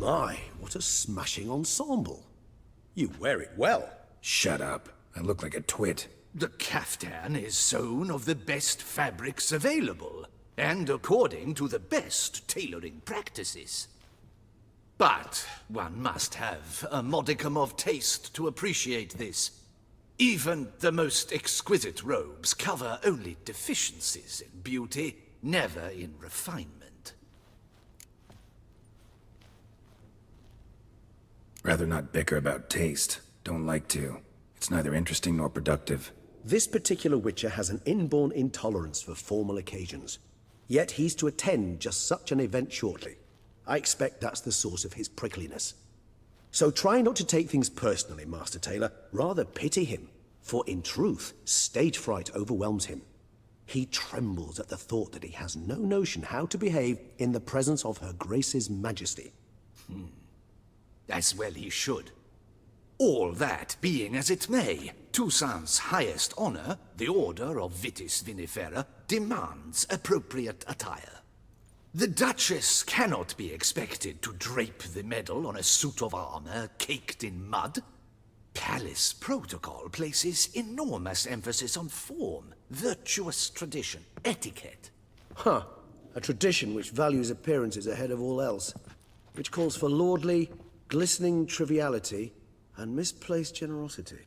My, what a smashing ensemble. You wear it well. Shut up. I look like a twit. The caftan is sewn of the best fabrics available, and according to the best tailoring practices. But one must have a modicum of taste to appreciate this. Even the most exquisite robes cover only deficiencies in beauty, never in refinement. Rather not bicker about taste. Don't like to. It's neither interesting nor productive. This particular Witcher has an inborn intolerance for formal occasions. Yet he's to attend just such an event shortly. I expect that's the source of his prickliness. So try not to take things personally, Master Tailor. Rather pity him. For in truth, stage fright overwhelms him. He trembles at the thought that he has no notion how to behave in the presence of Her Grace's Majesty. As well he should. All that being as it may, Toussaint's highest honor, the Order of Vitis Vinifera, demands appropriate attire. The Duchess cannot be expected to drape the medal on a suit of armor caked in mud. Palace protocol places enormous emphasis on form, virtuous tradition, etiquette. Huh. A tradition which values appearances ahead of all else. Which calls for lordly, glistening triviality and misplaced generosity.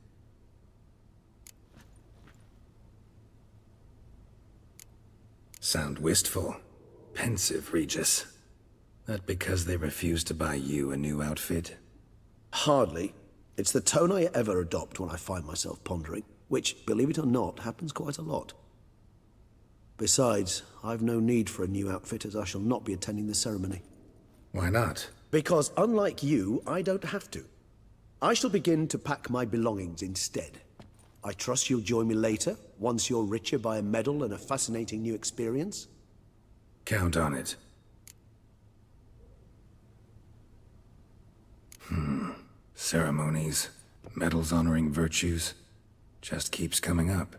Sound wistful. Pensive, Regis. That because they refused to buy you a new outfit? Hardly. It's the tone I ever adopt when I find myself pondering, which, believe it or not, happens quite a lot. Besides, I've no need for a new outfit as I shall not be attending the ceremony. Why not? Because unlike you, I don't have to. I shall begin to pack my belongings instead. I trust you'll join me later, once you're richer by a medal and a fascinating new experience? Count on it. Ceremonies, medals honoring virtues, just keeps coming up.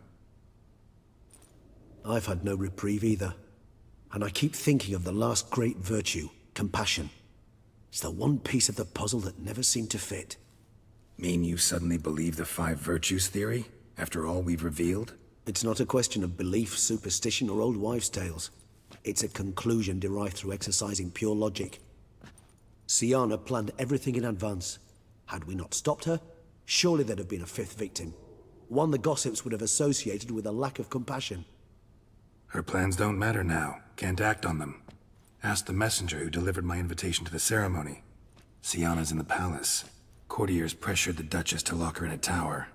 I've had no reprieve either. And I keep thinking of the last great virtue, compassion. It's the one piece of the puzzle that never seemed to fit. Mean you suddenly believe the 5 virtues theory, after all we've revealed? It's not a question of belief, superstition, or old wives' tales. It's a conclusion derived through exercising pure logic. Siana planned everything in advance. Had we not stopped her, surely there'd have been a 5th victim. One the gossips would have associated with a lack of compassion. Her plans don't matter now. Can't act on them. Ask the messenger who delivered my invitation to the ceremony. Siana's in the palace. Courtiers pressured the Duchess to lock her in a tower.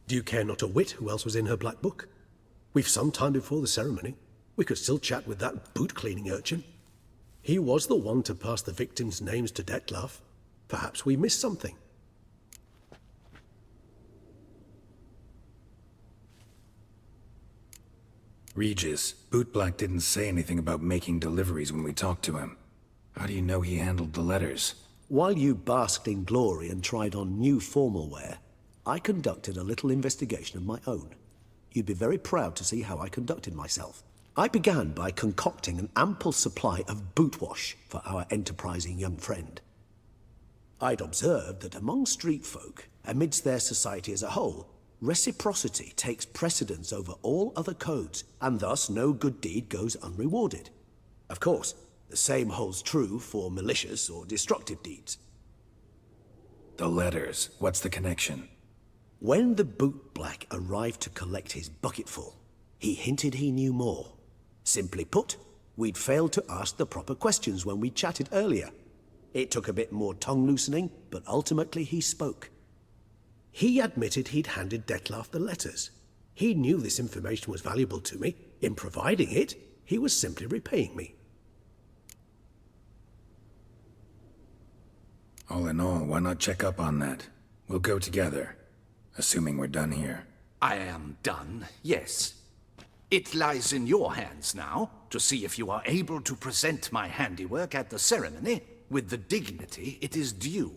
Do you care not a whit who else was in her black book? We've some time before the ceremony. We could still chat with that boot-cleaning urchin. He was the one to pass the victims' names to Dettlaff. Perhaps we missed something. Regis, Bootblack didn't say anything about making deliveries when we talked to him. How do you know he handled the letters? While you basked in glory and tried on new formal wear, I conducted a little investigation of my own. You'd be very proud to see how I conducted myself. I began by concocting an ample supply of boot wash for our enterprising young friend. I'd observed that among street folk, amidst their society as a whole, reciprocity takes precedence over all other codes, and thus no good deed goes unrewarded. Of course, the same holds true for malicious or destructive deeds. The letters, what's the connection? When the bootblack arrived to collect his bucketful, he hinted he knew more. Simply put, we'd failed to ask the proper questions when we chatted earlier. It took a bit more tongue-loosening, but ultimately he spoke. He admitted he'd handed Dettlaff the letters. He knew this information was valuable to me. In providing it, he was simply repaying me. All in all, why not check up on that? We'll go together, assuming we're done here. I am done, yes. It lies in your hands now to see if you are able to present my handiwork at the ceremony with the dignity it is due.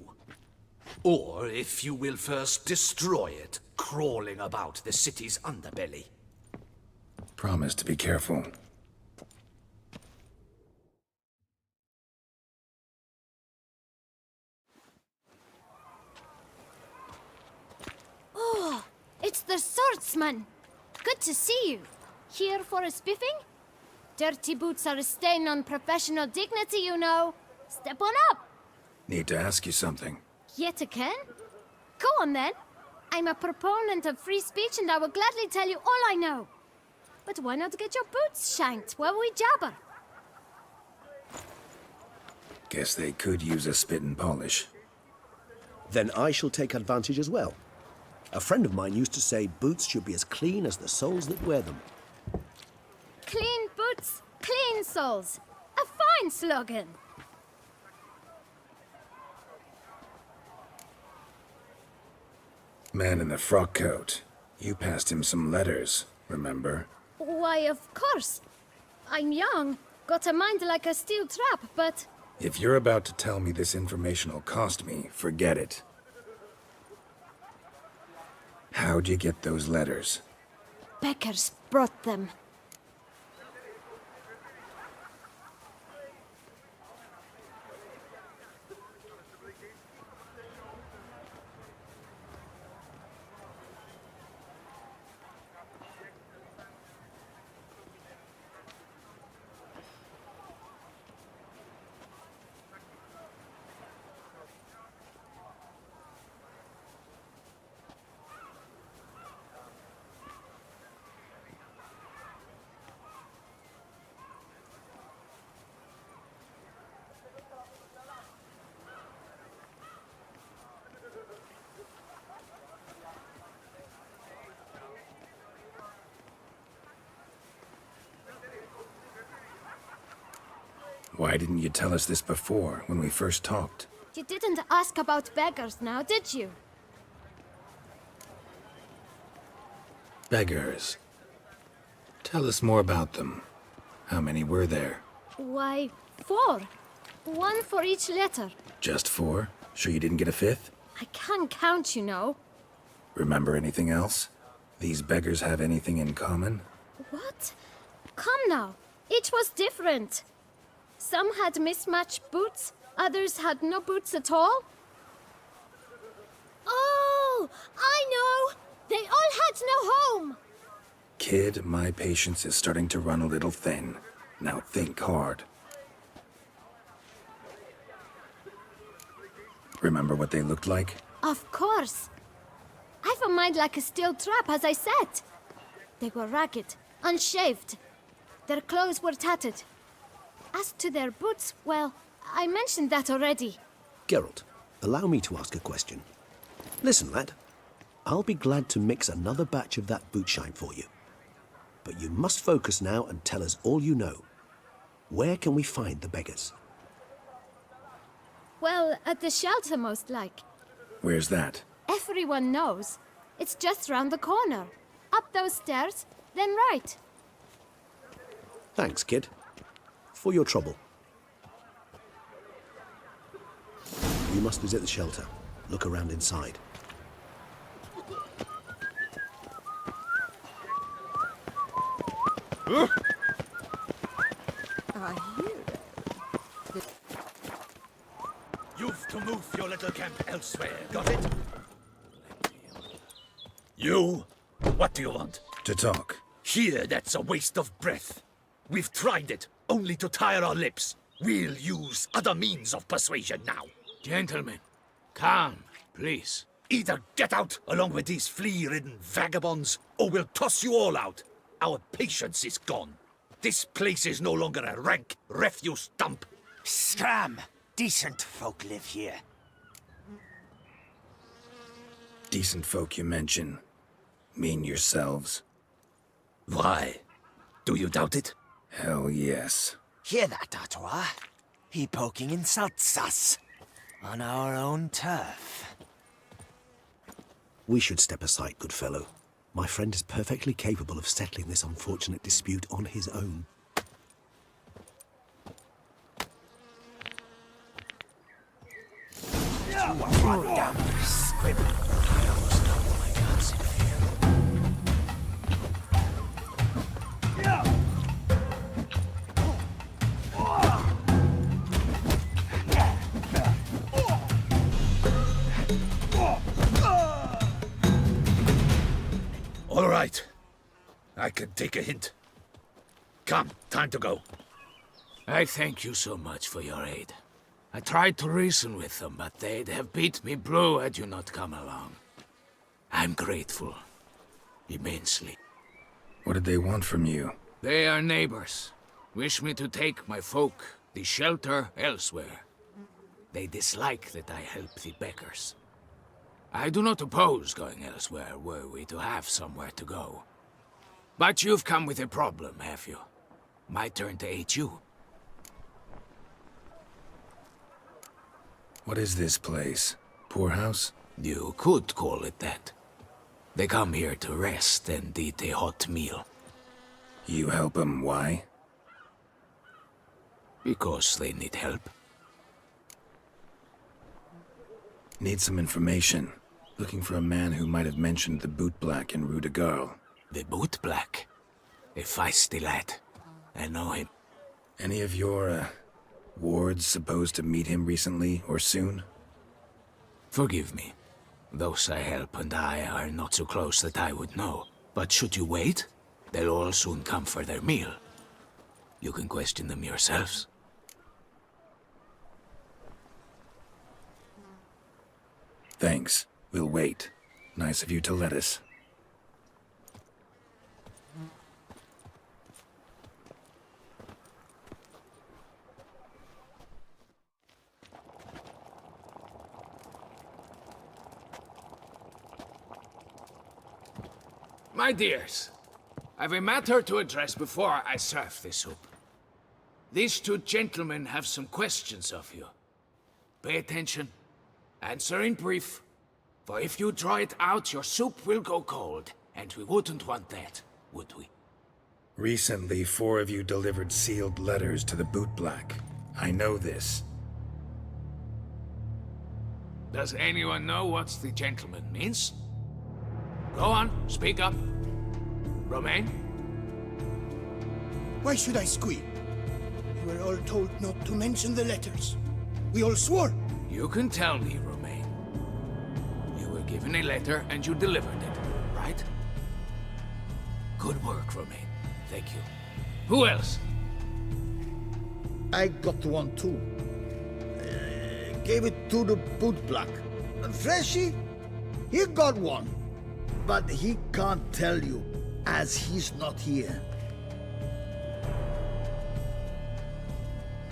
Or if you will first destroy it, crawling about the city's underbelly. Promise to be careful. It's the swordsman. Good to see you. Here for a spiffing? Dirty boots are a stain on professional dignity, you know. Step on up. Need to ask you something. Yet again? Go on then. I'm a proponent of free speech and I will gladly tell you all I know. But why not get your boots shanked while we jabber? Guess they could use a spit and polish. Then I shall take advantage as well. A friend of mine used to say boots should be as clean as the soles that wear them. Clean boots, clean soles. A fine slogan. Man in the frock coat. You passed him some letters, remember? Why, of course. I'm young, got a mind like a steel trap, but... If you're about to tell me this information will cost me, forget it. How'd you get those letters? Beggars brought them. Why didn't you tell us this before, when we first talked? You didn't ask about beggars now, did you? Beggars. Tell us more about them. How many were there? Why, 4. 1 for each letter. Just 4? Sure you didn't get a 5th? I can't count, you know. Remember anything else? These beggars have anything in common? What? Come now. Each was different. Some had mismatched boots, others had no boots at all. Oh, I know! They all had no home! Kid, my patience is starting to run a little thin. Now think hard. Remember what they looked like? Of course. I've a mind like a steel trap, as I said. They were ragged, unshaved. Their clothes were tattered. As to their boots, well, I mentioned that already. Geralt, allow me to ask a question. Listen, lad. I'll be glad to mix another batch of that boot shine for you. But you must focus now and tell us all you know. Where can we find the beggars? Well, at the shelter, most like. Where's that? Everyone knows. It's just round the corner. Up those stairs, then right. Thanks, kid. For your trouble. You must visit the shelter. Look around inside. I hear it. You've to move your little camp elsewhere, got it? You? What do you want? To talk. Here, that's a waste of breath. We've tried it, only to tire our lips. We'll use other means of persuasion now. Gentlemen, calm, please. Either get out along with these flea-ridden vagabonds, or we'll toss you all out. Our patience is gone. This place is no longer a rank refuse dump. Scram! Decent folk live here. Decent folk you mention. Mean yourselves. Why? Do you doubt it? Hell yes. Hear that, Artois? He poking insults us. On our own turf. We should step aside, good fellow. My friend is perfectly capable of settling this unfortunate dispute on his own. All right. I can take a hint. Come, time to go. I thank you so much for your aid. I tried to reason with them, but they'd have beat me blue had you not come along. I'm grateful. Immensely. What did they want from you? They are neighbors. Wish me to take my folk, the shelter, elsewhere. They dislike that I help the beggars. I do not oppose going elsewhere, were we to have somewhere to go. But you've come with a problem, have you? My turn to aid you. What is this place? Poorhouse? You could call it that. They come here to rest and eat a hot meal. You help them, why? Because they need help. Need some information. Looking for a man who might have mentioned the boot black in Rue de Garl. The boot black. A feisty lad. I know him. Any of your, wards supposed to meet him recently or soon? Forgive me. Those I help and I are not so close that I would know. But should you wait, they'll all soon come for their meal. You can question them yourselves. Thanks. We'll wait. Nice of you to let us. My dears, I've a matter to address before I serve this soup. These two gentlemen have some questions of you. Pay attention. Answer in brief. For if you draw it out, your soup will go cold. And we wouldn't want that, would we? Recently, 4 of you delivered sealed letters to the boot black. I know this. Does anyone know what the gentleman means? Go on, speak up. Romain? Why should I squeal? We were all told not to mention the letters. We all swore. You can tell me, Romain. You were given a letter and you delivered it, right? Good work, Romain. Thank you. Who else? I got one too. Gave it to the boot black. Freshy, he got one. But he can't tell you, as he's not here.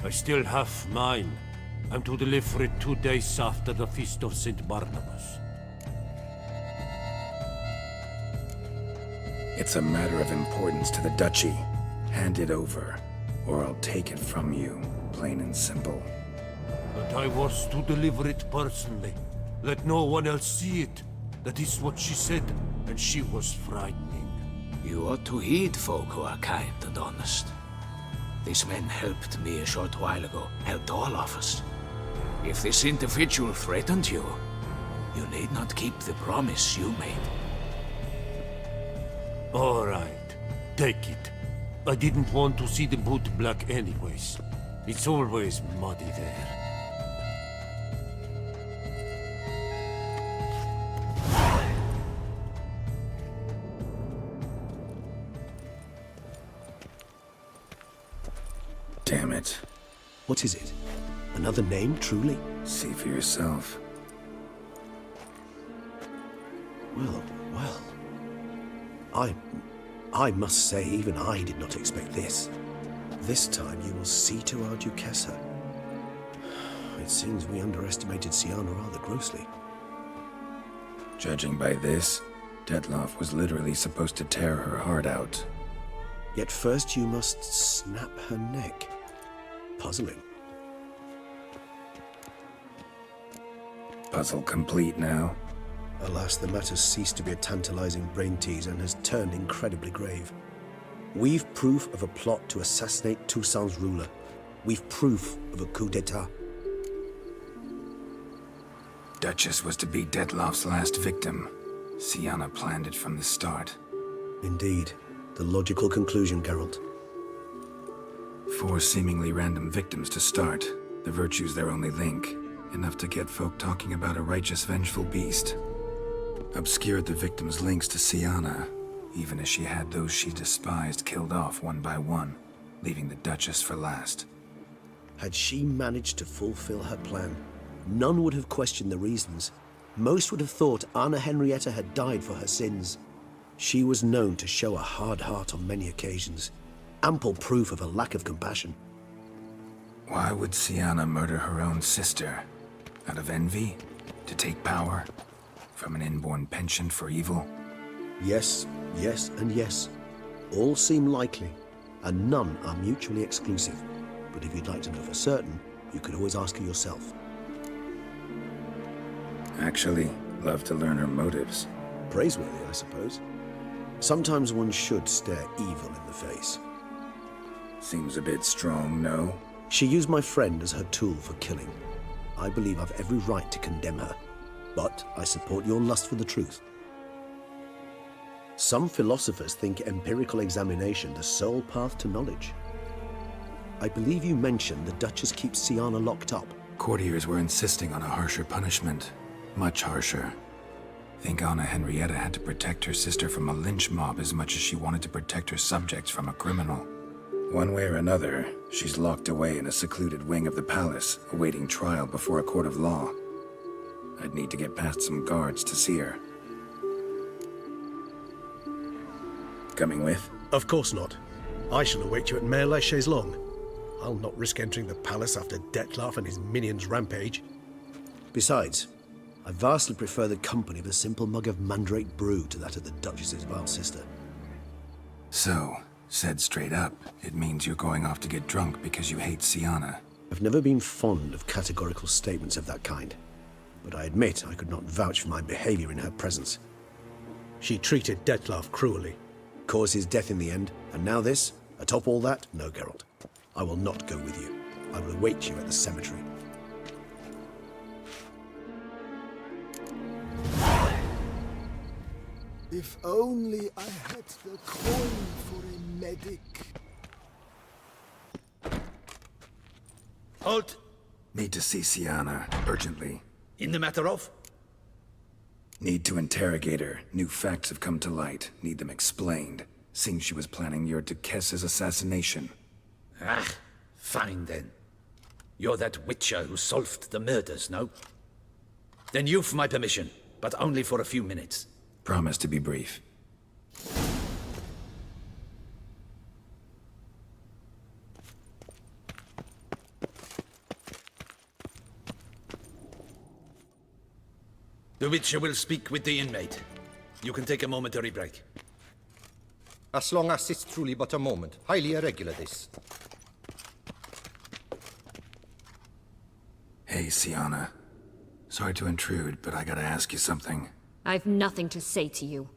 I still have mine. I'm to deliver it 2 days after the Feast of St. Barnabas. It's a matter of importance to the Duchy. Hand it over, or I'll take it from you, plain and simple. But I was to deliver it personally. Let no one else see it. That is what she said, and she was frightening. You ought to heed folk who are kind and honest. These men helped me a short while ago, helped all of us. If this individual threatened you, you need not keep the promise you made. All right, take it. I didn't want to see the boot black anyways. It's always muddy there. Damn it. What is it? Another name, truly? See for yourself. Well, well. I must say, even I did not expect this. This time you will see to our Duchessa. It seems we underestimated Siana rather grossly. Judging by this, Detloff was literally supposed to tear her heart out. Yet first you must snap her neck. Puzzling. Puzzle complete now. Alas, the matter's ceased to be a tantalizing brain tease and has turned incredibly grave. We've proof of a plot to assassinate Toussaint's ruler. We've proof of a coup d'etat. Duchess was to be Detloff's last victim. Siana planned it from the start. Indeed. The logical conclusion, Geralt. 4 seemingly random victims to start. The virtue's their only link. Enough to get folk talking about a righteous, vengeful beast. Obscured the victims' links to Siana. even as she had those she despised killed off one by one, leaving the Duchess for last. Had she managed to fulfill her plan, none would have questioned the reasons. Most would have thought Anna Henrietta had died for her sins. She was known to show a hard heart on many occasions, ample proof of a lack of compassion. Why would Siana murder her own sister? Out of envy? To take power? From an inborn penchant for evil? Yes, yes, and yes. All seem likely, and none are mutually exclusive. But if you'd like to know for certain, you could always ask her yourself. Actually, love to learn her motives. Praiseworthy, I suppose. Sometimes one should stare evil in the face. Seems a bit strong, no? She used my friend as her tool for killing. I believe I've every right to condemn her, but I support your lust for the truth. Some philosophers think empirical examination the sole path to knowledge. I believe you mentioned the Duchess keeps Siana locked up. Courtiers were insisting on a harsher punishment. Much harsher. Think Anna Henrietta had to protect her sister from a lynch mob as much as she wanted to protect her subjects from a criminal. One way or another, she's locked away in a secluded wing of the palace, awaiting trial before a court of law. I'd need to get past some guards to see her. Coming with? Of course not. I shall await you at Mare la Chaise-Longue. I'll not risk entering the palace after Dettlaff and his minions rampage. Besides, I vastly prefer the company of a simple mug of mandrake brew to that of the Duchess's vile sister. So, said straight up, it means you're going off to get drunk because you hate Siana. I've never been fond of categorical statements of that kind, but I admit I could not vouch for my behavior in her presence. She treated Dettlaff cruelly, caused his death in the end, and now this? Atop all that? No, Geralt. I will not go with you. I will await you at the cemetery. If only I had the coin for a medic. Halt! Need to see Siana, urgently. In the matter of? Need to interrogate her. New facts have come to light. Need them explained. Seems she was planning your Duquesse's assassination. Ah, fine then. You're that witcher who solved the murders, no? Then you've my permission, but only for a few minutes. Promise to be brief. The Witcher will speak with the inmate. You can take a momentary break. As long as it's truly but a moment. Highly irregular, this. Hey, Siana. Sorry to intrude, but I gotta ask you something. I've nothing to say to you.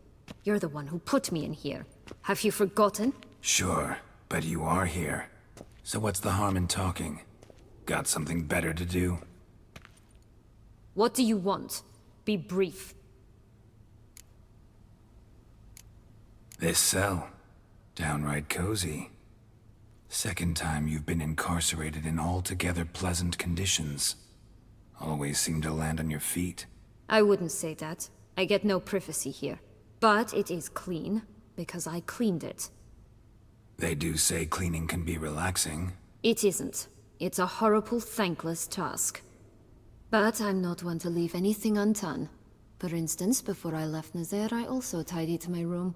You're the one who put me in here. Have you forgotten? Sure, but you are here. So what's the harm in talking? Got something better to do? What do you want? Be brief. This cell. Downright cozy. Second time you've been incarcerated in altogether pleasant conditions. Always seem to land on your feet. I wouldn't say that. I get no privacy here. But it is clean, because I cleaned it. They do say cleaning can be relaxing. It isn't. It's a horrible, thankless task. But I'm not one to leave anything undone. For instance, before I left Nazaire, I also tidied my room.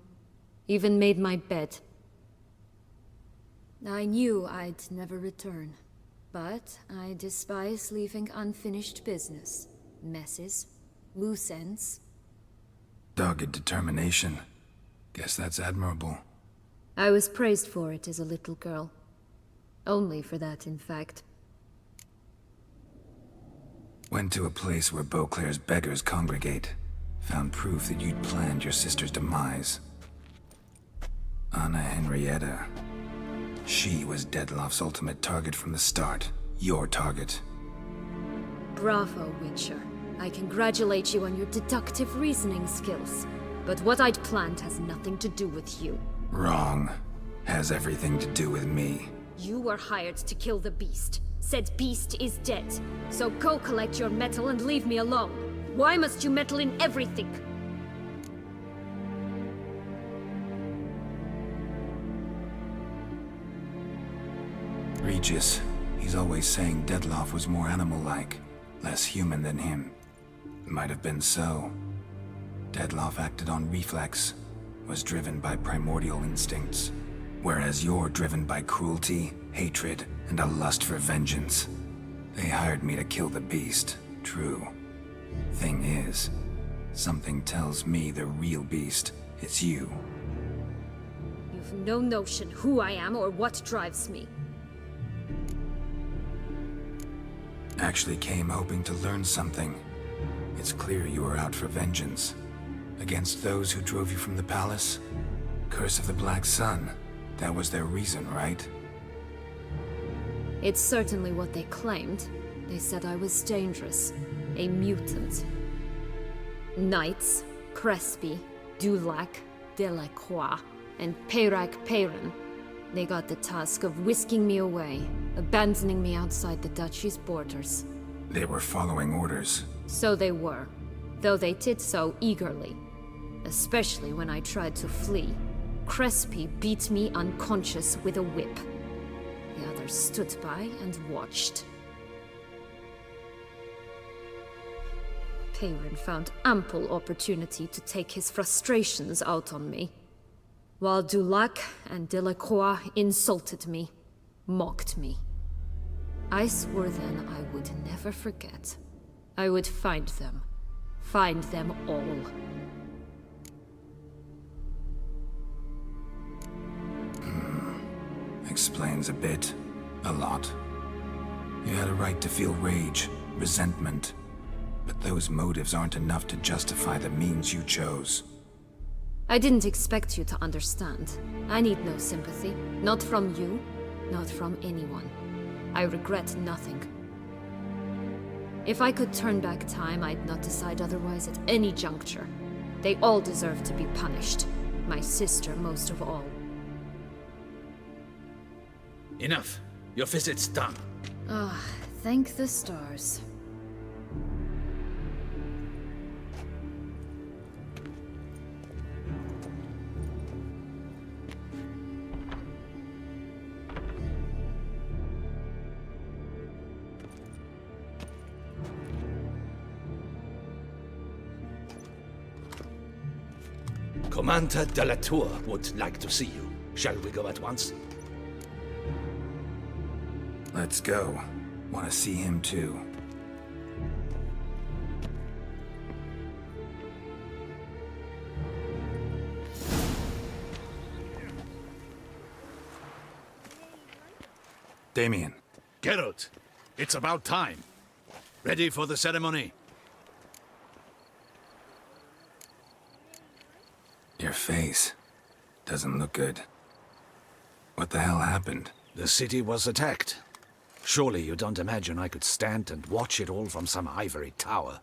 Even made my bed. I knew I'd never return. But I despise leaving unfinished business. Messes. Loose ends. Dogged determination. Guess that's admirable. I was praised for it as a little girl. Only for that, in fact. Went to a place where Beauclair's beggars congregate. Found proof that you'd planned your sister's demise. Anna Henrietta. She was Dettlaff's ultimate target from the start. Your target. Bravo, Witcher. I congratulate you on your deductive reasoning skills. But what I'd planned has nothing to do with you. Wrong. Has everything to do with me. You were hired to kill the beast. Said beast is dead. So go collect your metal and leave me alone. Why must you meddle in everything? Regis, he's always saying Dettlaff was more animal-like, less human than him. Might have been so. Dettlaff acted on reflex, was driven by primordial instincts, whereas you're driven by cruelty, hatred, and a lust for vengeance. They hired me to kill the beast, true. Thing is, something tells me the real beast is you. You've no notion who I am or what drives me. Actually came hoping to learn something. It's clear you were out for vengeance. Against those who drove you from the palace? Curse of the Black Sun. That was their reason, right? It's certainly what they claimed. They said I was dangerous. A mutant. Knights, Crespi, Dulac, Delacroix, and Peyrac Peyran. They got the task of whisking me away, abandoning me outside the duchy's borders. They were following orders. So they were, though they did so eagerly. Especially when I tried to flee. Crespi beat me unconscious with a whip. The others stood by and watched. Peyran found ample opportunity to take his frustrations out on me, while Dulac and Delacroix insulted me, mocked me. I swore then I would never forget. I would find them all. Explains a bit. A lot. You had a right to feel rage, resentment. But those motives aren't enough to justify the means you chose. I didn't expect you to understand. I need no sympathy. Not from you, not from anyone. I regret nothing. If I could turn back time, I'd not decide otherwise at any juncture. They all deserve to be punished. My sister most of all. Enough. Your visit's done. Ah, thank the stars. Commander de la Tour would like to see you. Shall we go at once? Let's go. Want to see him too. Damien. Geralt, it's about time. Ready for the ceremony? Your face doesn't look good. What the hell happened? The city was attacked. Surely you don't imagine I could stand and watch it all from some ivory tower.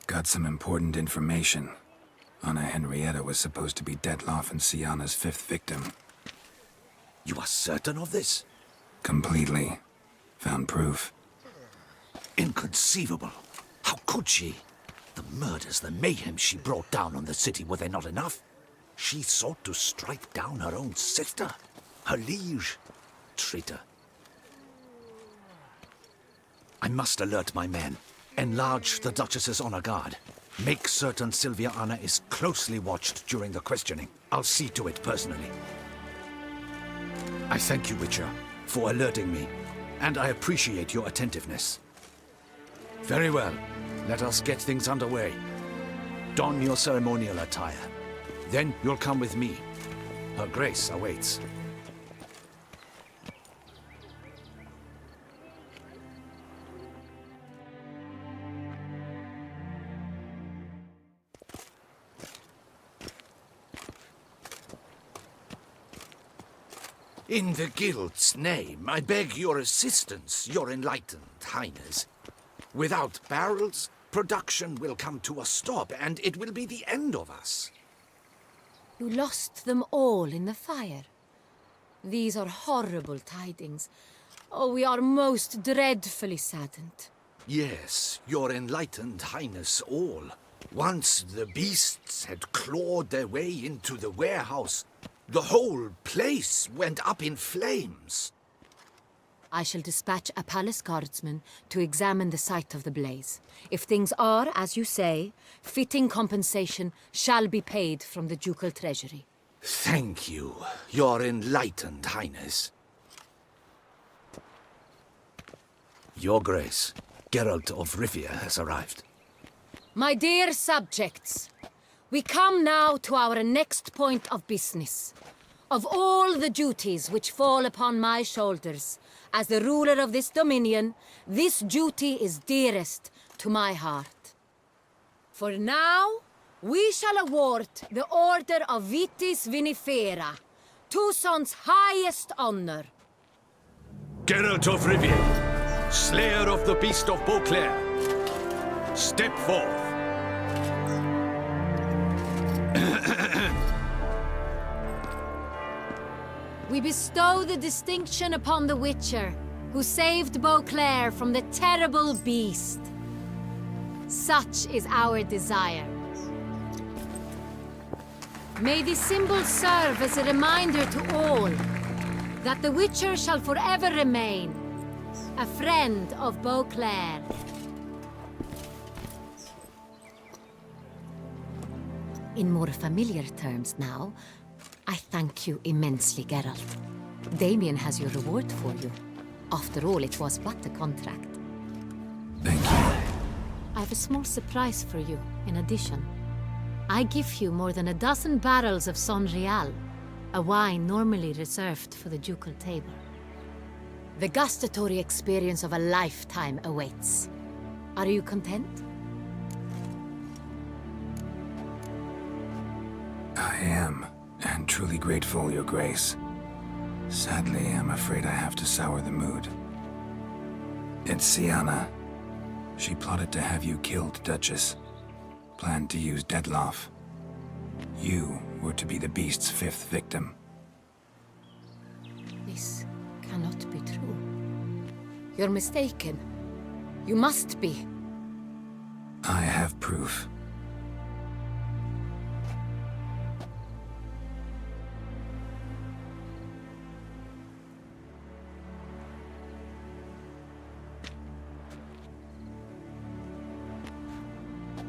Got some important information. Anna Henrietta was supposed to be Dettlaff and Siana's 5th victim. You are certain of this? Completely. Found proof. Inconceivable. How could she? The murders, the mayhem she brought down on the city, were they not enough? She sought to strike down her own sister, her liege. Traitor. I must alert my men. Enlarge the Duchess's honor guard. Make certain Sylvia Anna is closely watched during the questioning. I'll see to it personally. I thank you, Witcher, for alerting me, and I appreciate your attentiveness. Very well. Let us get things underway. Don your ceremonial attire. Then you'll come with me. Her Grace awaits. In the Guild's name, I beg your assistance, your enlightened highness. Without barrels, production will come to a stop, and it will be the end of us. You lost them all in the fire. These are horrible tidings. Oh, we are most dreadfully saddened. Yes, your enlightened highness all. Once the beasts had clawed their way into the warehouse, The whole place went up in flames. I shall dispatch a palace guardsman to examine the site of the blaze. If things are, as you say, fitting compensation shall be paid from the ducal treasury. Thank you, Your Enlightened Highness. Your Grace, Geralt of Rivia has arrived. My dear subjects, we come now to our next point of business. Of all the duties which fall upon my shoulders, as the ruler of this dominion, this duty is dearest to my heart. For now, we shall award the Order of Vitis Vinifera, Toussaint's highest honor. Geralt of Rivia, Slayer of the Beast of Beauclair, step forth. We bestow the distinction upon the Witcher, who saved Beauclair from the terrible beast. Such is our desire. May this symbol serve as a reminder to all that the Witcher shall forever remain a friend of Beauclair. In more familiar terms now, I thank you immensely, Geralt. Damien has your reward for you. After all, it was but a contract. Thank you. I have a small surprise for you, in addition. I give you more than a dozen barrels of Son Real, a wine normally reserved for the ducal table. The gustatory experience of a lifetime awaits. Are you content? I am, and truly grateful, Your Grace. Sadly, I'm afraid I have to sour the mood. It's Sienna. She plotted to have you killed, Duchess. Planned to use Dettlaff. You were to be the beast's fifth victim. This cannot be true. You're mistaken. You must be. I have proof.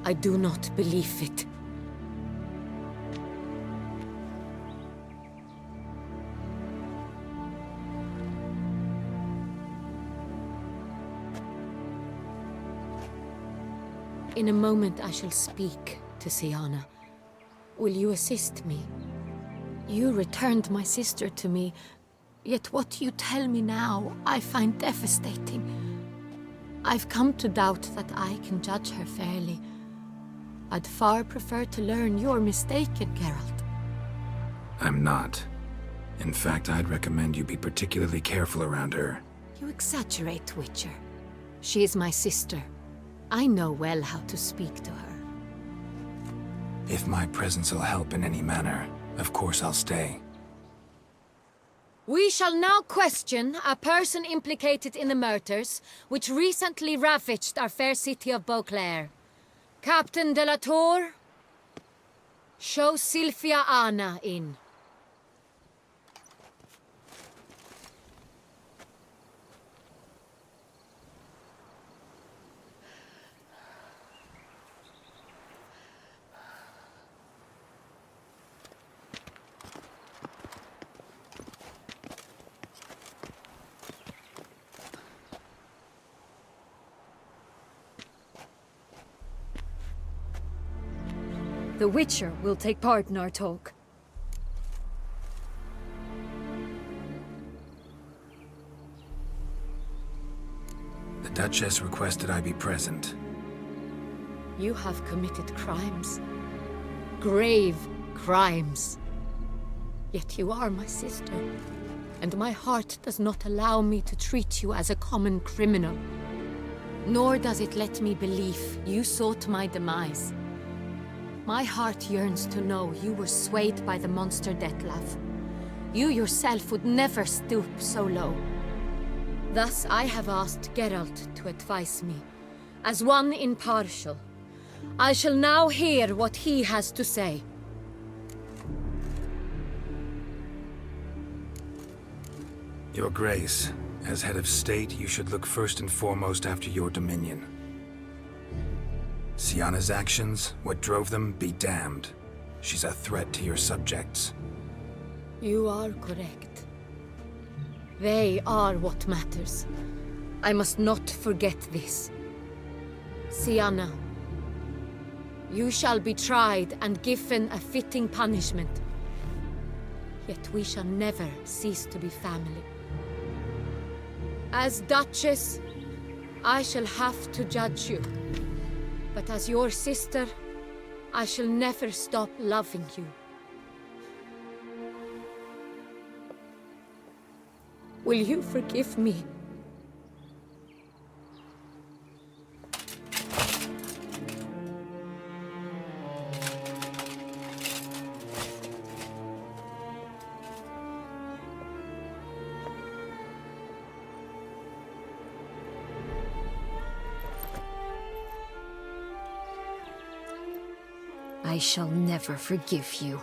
I do not believe it. In a moment I shall speak to Sienna. Will you assist me? You returned my sister to me, yet what you tell me now I find devastating. I've come to doubt that I can judge her fairly. I'd far prefer to learn you're mistaken, Geralt. I'm not. In fact, I'd recommend you be particularly careful around her. You exaggerate, Witcher. She is my sister. I know well how to speak to her. If my presence will help in any manner, of course I'll stay. We shall now question a person implicated in the murders which recently ravaged our fair city of Beauclair. Captain de la Tour, show Sylvia Anna in. The Witcher will take part in our talk. The Duchess requested I be present. You have committed crimes. Grave crimes. Yet you are my sister, and my heart does not allow me to treat you as a common criminal. Nor does it let me believe you sought my demise. My heart yearns to know you were swayed by the monster Dettlaff. You yourself would never stoop so low. Thus I have asked Geralt to advise me, as one impartial. I shall now hear what he has to say. Your Grace, as head of state, you should look first and foremost after your dominion. Sienna's actions, what drove them, be damned. She's a threat to your subjects. You are correct. They are what matters. I must not forget this. Sienna, you shall be tried and given a fitting punishment. Yet we shall never cease to be family. As Duchess, I shall have to judge you. But as your sister, I shall never stop loving you. Will you forgive me? I shall never forgive you.